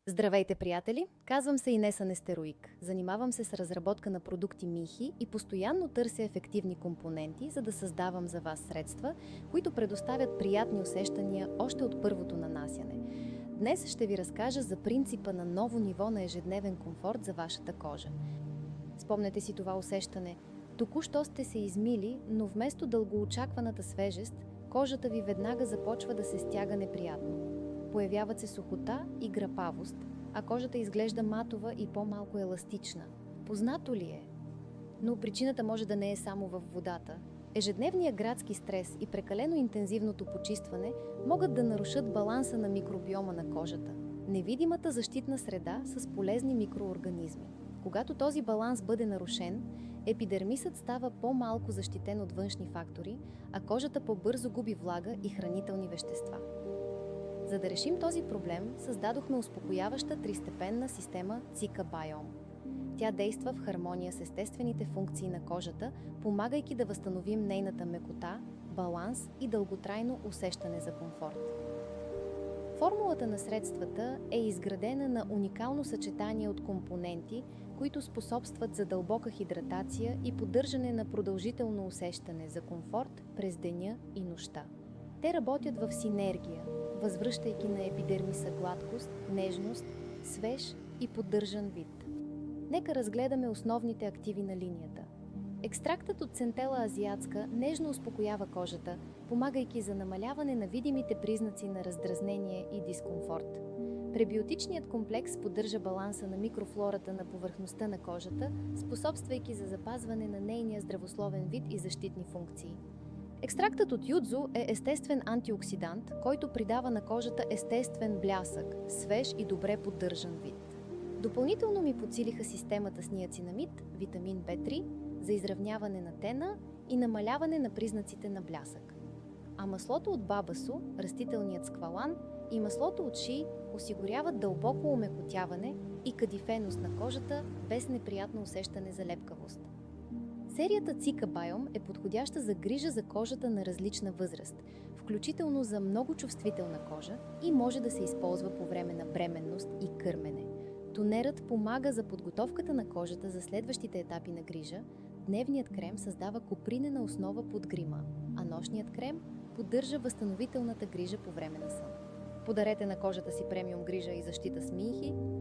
Здравейте, приятели! Казвам се Инеса Нестеруик. Занимавам се с разработка на продукти Михи и постоянно търся ефективни компоненти, за да създавам за вас средства, които предоставят приятни усещания още от първото нанасяне. Днес ще ви разкажа за принципа на ново ниво на ежедневен комфорт за вашата кожа. Спомнете си това усещане. Току-що сте се измили, но вместо дългоочакваната свежест, кожата ви веднага започва да се стяга неприятно. Появяват се сухота и грапавост, а кожата изглежда матова и по-малко еластична. Познато ли е? Но причината може да не е само във водата. Ежедневният градски стрес и прекалено интензивното почистване могат да нарушат баланса на микробиома на кожата, невидимата защитна среда с полезни микроорганизми. Когато този баланс бъде нарушен, епидермисът става по-малко защитен от външни фактори, а кожата по-бързо губи влага и хранителни вещества. За да решим този проблем, създадохме успокояваща тристепенна система Cica Biome. Тя действа в хармония с естествените функции на кожата, помагайки да възстановим нейната мекота, баланс и дълготрайно усещане за комфорт. Формулата на средствата е изградена на уникално съчетание от компоненти, които способстват за дълбока хидратация и поддържане на продължително усещане за комфорт през деня и нощта. Те работят в синергия, възвръщайки на епидермиса гладкост, нежност, свеж и поддържан вид. Нека разгледаме основните активи на линията. Екстрактът от центела азиатска нежно успокоява кожата, помагайки за намаляване на видимите признаци на раздразнение и дискомфорт. Пребиотичният комплекс поддържа баланса на микрофлората на повърхността на кожата, способствайки за запазване на нейния здравословен вид и защитни функции. Екстрактът от юдзу е естествен антиоксидант, който придава на кожата естествен блясък, свеж и добре поддържан вид. Допълнително ми подсилиха системата с ниацинамид, витамин В3, за изравняване на тена и намаляване на признаците на блясък. А маслото от бабасу, растителният сквалан и маслото от ший осигуряват дълбоко омекотяване и кадифеност на кожата без неприятно усещане за лепкавост. Серията Cica Biome е подходяща за грижа за кожата на различна възраст, включително за много чувствителна кожа и може да се използва по време на бременност и кърмене. Тонерът помага за подготовката на кожата за следващите етапи на грижа, дневният крем създава копринена основа под грима, а нощният крем поддържа възстановителната грижа по време на сън. Подарете на кожата си премиум грижа и защита с Михи.